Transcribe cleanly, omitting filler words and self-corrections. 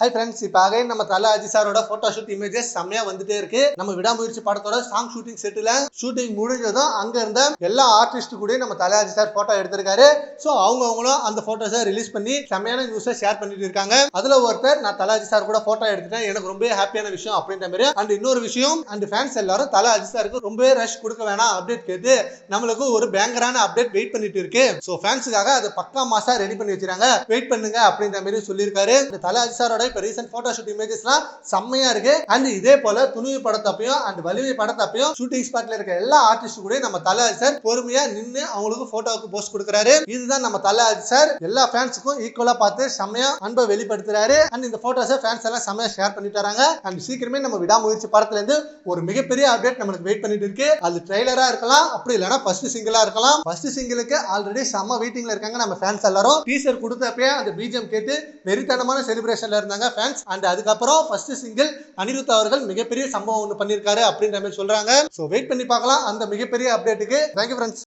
Hi friends, இப்போ again நம்ம தல அஜித் சாரோட போட்டோ ஷூட் இமேஜஸ் செம்மையா வந்துட்டே இருக்கு. நம்ம விடாமுயற்சி படத்தோட சாங் ஷூட்டிங் செட்டில் ஷூட்டிங் முடிஞ்சதும் அங்க இருந்த எல்லா ஆர்டிஸ்ட் கூட நம்ம தல அஜித் சார் போட்டோ எடுத்திருக்காரு. ஸோ அவங்களும் அந்த போட்டோஸை ரிலீஸ் பண்ணி செம்மையான நியூஸை ஷேர் பண்ணிட்டு இருக்காங்க. அதுல ஒருத்தர் நான் தல அஜித் சார் கூட போட்டோ எடுத்துட்டேன், எனக்கு ரொம்ப ஹாப்பியான விஷயம் அப்படின்ற மாதிரி. அண்ட் இன்னொரு விஷயம், அண்ட் ஃபேன்ஸ் எல்லாரும் தல அஜித் சாருக்கு ரொம்ப ரஷ் கொடுக்க வேணாம் அப்டேட் கேட்டு நம்மளுக்கு ஒரு பேங்கரான அப்டேட் வெயிட் பண்ணிட்டு இருக்கு. ஸோ ஃபேன்ஸுக்காக அது பக்கா மாசா ரெடி பண்ணி வச்சிருக்காங்க, வெயிட் பண்ணுங்க அப்படின்ற மாதிரி சொல்லியிருக்காரு. தல அஜித் சாரோட இப்ப ரீசன்ட் போட்டோ ஷூட் இமேஜஸ்லாம் செம்மையா இருக்கு. அண்ட் இதே போல துணிவு படத்தப்பையும் அண்ட் வலிமை படத்தப்பையும் ஷூட்டிங் ஸ்பாட்ல இருக்க எல்லா ஆர்டிஸ்ட் கூட நம்ம தல அஜித் சார் பொறுமையா நின்று அவங்களுக்கு போட்டோவுக்கு போஸ்ட் கொடுக்குறாரு. இதுதான் நம்ம தல அஜித் சார் எல்லா ஃபேன்ஸுக்கும் ஈக்குவலா பார்த்து செம்மையா அன்பை வெளிப்படுத்துறாரு. அண்ட் இந்த போட்டோஸை ஃபேன்ஸ் எல்லாம் செம்மையா ஷேர் பண்ணிட்டு வராங்க. அண்ட் சீக்கிரமே நம்ம விடாமுயற்சி படத்துல இருந்து ஒரு மிகப்பெரிய அப்டேட் நம்மளுக்கு வெயிட் பண்ணிட்டு இருக்கு. அது ட்ரெய்லரா இருக்கலாம், அப்படி இல்லைன்னா ஃபர்ஸ்ட் சிங்கிளா இருக்கலாம். ஃபர்ஸ்ட் சிங்கிளுக்கு ஆல்ரெடி செம்ம வெயிட்டிங்ல இருக்காங்க நம்ம ஃபேன்ஸ் எல்லாரும். டீசர் கொடுத்தப்பே அந்த பிஜிஎம் கேட்டு வெறித்தனமான செலிப்ரேஷன்ல இருந்தாங்க ஃபேன்ஸ். அண்ட் அதுக்கப்புறம் ஃபர்ஸ்ட் சிங்கிள் அனிருத் அவர்கள் மிகப்பெரிய சம்பவம் ஒன்று பண்ணியிருக்காரு அப்படின்ற மாதிரி சொல்றாங்க. ஸோ வெயிட் பண்ணி பார்க்கலாம் அந்த மிகப்பெரிய அப்டேட்டுக்கு. Thank you friends.